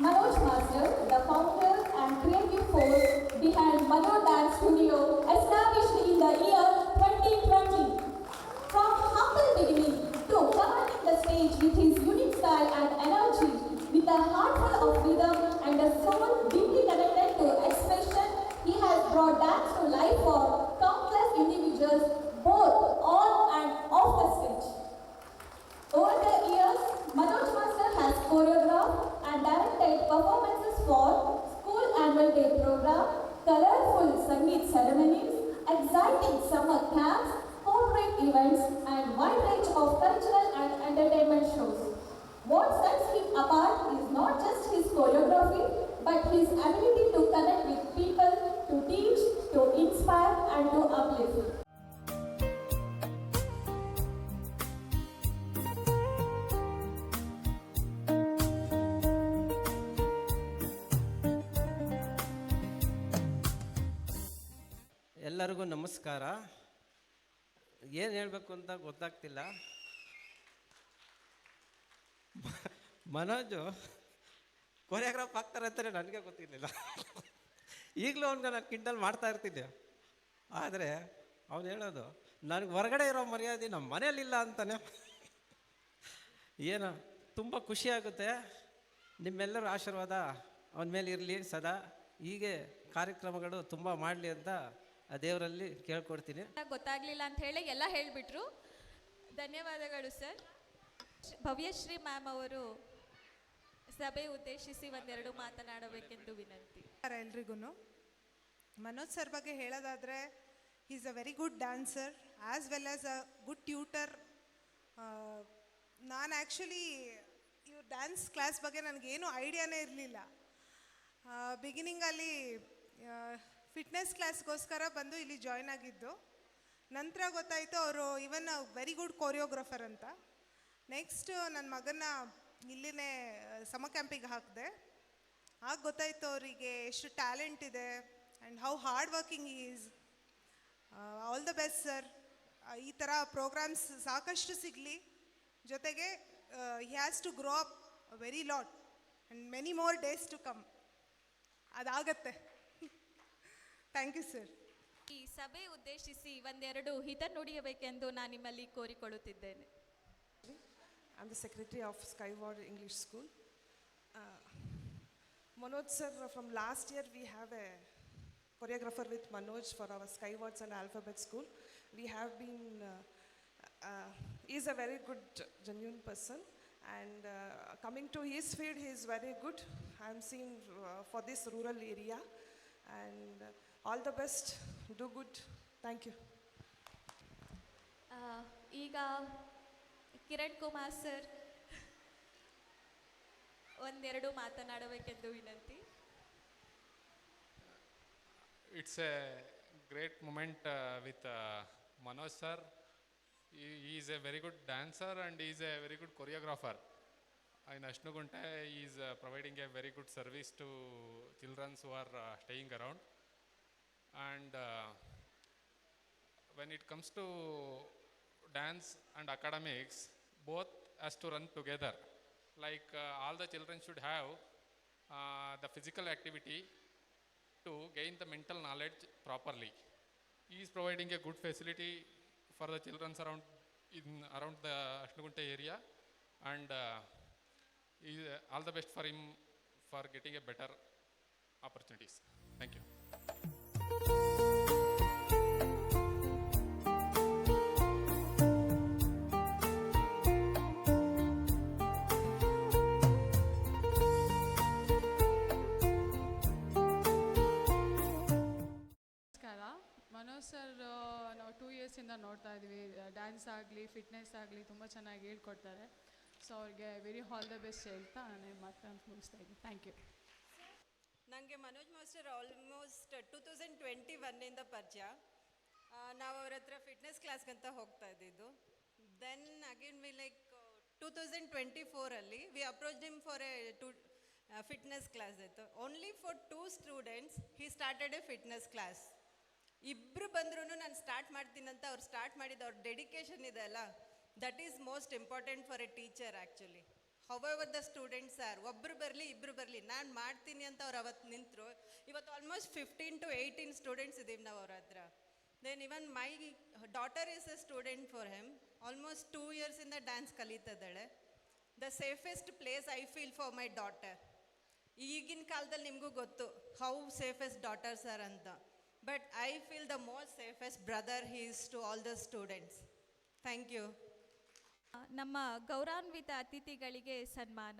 Manoj Master, the founder and creative force behind Manoj Dance Studio, established in the year 2020. From humble beginning to commanding the stage with his unique style and energy, with a heart full of rhythm and a soul deeply connected to expression, he has brought dance to life for countless individuals, both on and off the stage. Over the years, Manoj Master has choreographed and directed performances for school annual day program, colorful Sangeet ceremonies, exciting summer camps, corporate events, and wide range of cultural and entertainment shows. What sets him apart is not just his choreography, but his ability to connect with people, to teach, to inspire, and to uplift. ಎಲ್ಲರಿಗೂ ನಮಸ್ಕಾರ. ಏನು ಹೇಳಬೇಕು ಅಂತ ಗೊತ್ತಾಗ್ತಿಲ್ಲ. Manoj choreograph ಆಗ್ತಾರೆ ಅಂತಾನೆ ನನಗೆ ಗೊತ್ತಿರಲಿಲ್ಲ. ಈಗಲೂ ಅವ್ನಿಗೆ ನಾನು ಕಿಂಡಲ್ ಮಾಡ್ತಾ ಇರ್ತಿದ್ದೆ. ಆದರೆ ಅವನು ಹೇಳೋದು ನನಗೆ ಹೊರಗಡೆ ಇರೋ ಮರ್ಯಾದೆ ನಮ್ಮ ಮನೇಲಿಲ್ಲ ಅಂತಾನೆ. ಏನು ತುಂಬ ಖುಷಿಯಾಗುತ್ತೆ. ನಿಮ್ಮೆಲ್ಲರ ಆಶೀರ್ವಾದ ಅವನ ಮೇಲೆ ಇರಲಿ ಸದಾ. ಹೀಗೆ ಕಾರ್ಯಕ್ರಮಗಳು ತುಂಬ ಮಾಡಲಿ ಅಂತ ಆ ದೇವರಲ್ಲಿ ಕೇಳ್ಕೊಡ್ತೀನಿ. ಗೊತ್ತಾಗಲಿಲ್ಲ ಅಂತ ಹೇಳಿ ಎಲ್ಲ ಹೇಳಿಬಿಟ್ರು. ಧನ್ಯವಾದಗಳು ಸರ್. ಭವ್ಯಶ್ರೀ ಮ್ಯಾಮ್ ಅವರು ಸಭೆ ಉದ್ದೇಶಿಸಿ ಒಂದೆರಡು ಮಾತನಾಡಬೇಕೆಂದು ವಿನಂತಿ. ಎಲ್ರಿಗೂ ಮನೋಜ್ ಸರ್ ಬಗ್ಗೆ ಹೇಳೋದಾದರೆ is a very good dancer as well as a good tutor. ನಾನು ಆ್ಯಕ್ಚುಲಿ ಇವ್ರ ಡ್ಯಾನ್ಸ್ ಕ್ಲಾಸ್ ಬಗ್ಗೆ ನನಗೇನು ಐಡಿಯಾನೇ ಇರಲಿಲ್ಲ. ಬಿಗಿನಿಂಗಲ್ಲಿ ಫಿಟ್ನೆಸ್ ಕ್ಲಾಸ್ಗೋಸ್ಕರ ಬಂದು ಇಲ್ಲಿ ಜಾಯ್ನ್ ಆಗಿದ್ದು. ನಂತರ ಗೊತ್ತಾಯಿತು ಅವರು ಈವನ್ ವೆರಿ ಗುಡ್ ಕೋರಿಯೋಗ್ರಾಫರ್ ಅಂತ. ನೆಕ್ಸ್ಟ್ ನನ್ನ ಮಗನ ಇಲ್ಲಿನೇ ಸಮ ಕ್ಯಾಂಪಿಗೆ ಹಾಕಿದೆ. ಆಗ ಗೊತ್ತಾಯಿತು ಅವರಿಗೆ ಎಷ್ಟು ಟ್ಯಾಲೆಂಟ್ ಇದೆ and how hard working is. All the best sir. ಈ ಥರ ಪ್ರೋಗ್ರಾಮ್ಸ್ ಸಾಕಷ್ಟು ಸಿಗಲಿ. ಜೊತೆಗೆ he has to grow up very lot and many more days to come. ಅದಾಗತ್ತೆ. Thank you sir. ಈ ಸಭೆ ಉದ್ದೇಶಿಸಿ ಒಂದೆರಡು ಹಿತ ನುಡಿಯಬೇಕೆಂದು ನಾನು ನಿಮ್ಮಲ್ಲಿ ಕೋರಿಕೊಳ್ಳುತ್ತಿದ್ದೇನೆ. I'm the secretary of Skyward English School. Manoj sir, from last year we have a choreographer with Manoj for our Skywards and Alphabet School. We have been, he's a very good, genuine person, and coming to his field, he is very good. I'm seeing for this rural area, and all the best, do good. Thank you. ಈಗ Kiran Kumar sir ಒಂದೆರಡು ಮಾತನಾಡಬೇಕೆಂದು ವಿನಂತಿ. It's a great moment with Manoj sir. He is a very good dancer and he is a very good choreographer. In Ashnugunte, he is providing a very good service to children who are staying around. And when it comes to dance and academics, both has to run together. Like all the children should have the physical activity to gain the mental knowledge properly. He is providing a good facility for the children around the Ashnugunte area, and all the best for him for getting a better opportunities. Thank you. Manoj sir ನಾವು 2 ಇಯರ್ಸಿಂದ ನೋಡ್ತಾ ಇದ್ವಿ. Dance ಆಗಲಿ fitness ಆಗಲಿ ತುಂಬ ಚೆನ್ನಾಗಿ ಹೇಳ್ಕೊಡ್ತಾರೆ. So ಅವ್ರಿಗೆ very all the best ಹೇಳ್ತಾ ನಾನು ಮಾತನ್ನು ಮುಗಿಸ್ತಾ ಇದ್ದೀನಿ. Thank you. ನನಗೆ ಮನೋಜ್ ಮಾಸ್ಟರ್ ಆಲ್ಮೋಸ್ಟ್ 2021ಇಂದ ಪರಿಚಯ. ನಾವು ಅವ್ರ ಹತ್ರ ಫಿಟ್ನೆಸ್ ಕ್ಲಾಸ್ಗಂತ ಹೋಗ್ತಾ ಇದ್ದಿದ್ದು. ದೆನ್ ಅಗೇನ್ ವಿ ಲೈಕ್ 2024ಅಲ್ಲಿ we approached him for a fitness class ಇತ್ತು. Only for 2 students he started a fitness class. ಇಬ್ಬರು ಬಂದ್ರೂ ನಾನು ಸ್ಟಾರ್ಟ್ ಮಾಡ್ತೀನಂತ ಅವ್ರು ಸ್ಟಾರ್ಟ್ ಮಾಡಿದ ಅವ್ರ ಡೆಡಿಕೇಶನ್ ಇದೆ ಅಲ್ಲ, that is most important for A teacher actually. However the students R, ಒಬ್ಬರು ಬರಲಿ ಇಬ್ಬರು ಬರಲಿ, ನಾನು ಮಾಡ್ತೀನಿ ಅಂತ ಅವ್ರು ಅವತ್ತು ನಿಂತರು. ಇವತ್ತು ಆಲ್ಮೋಸ್ಟ್ 15 to 18 ಸ್ಟೂಡೆಂಟ್ಸ್ ಇದ್ದೀವಿ ನಾವು ಅವ್ರ ಹತ್ರ. Then even my daughter is a student for him. Almost 2 ಇಯರ್ಸಿಂದ ಡ್ಯಾನ್ಸ್ ಕಲಿತಿದ್ದಾಳೆ. The safest place I feel for my daughter. ಈಗಿನ ಕಾಲದಲ್ಲಿ ನಿಮಗೂ ಗೊತ್ತು ಹೌ ಸೇಫೆಸ್ಟ್ ಡಾಟರ್ಸ್ ಆರ್ ಅಂತ. But I feel the most safest brother he is to all the students. Thank you. ನಮ್ಮ ಗೌರವಾನ್ವಿತ ಅತಿಥಿಗಳಿಗೆ ಸನ್ಮಾನ.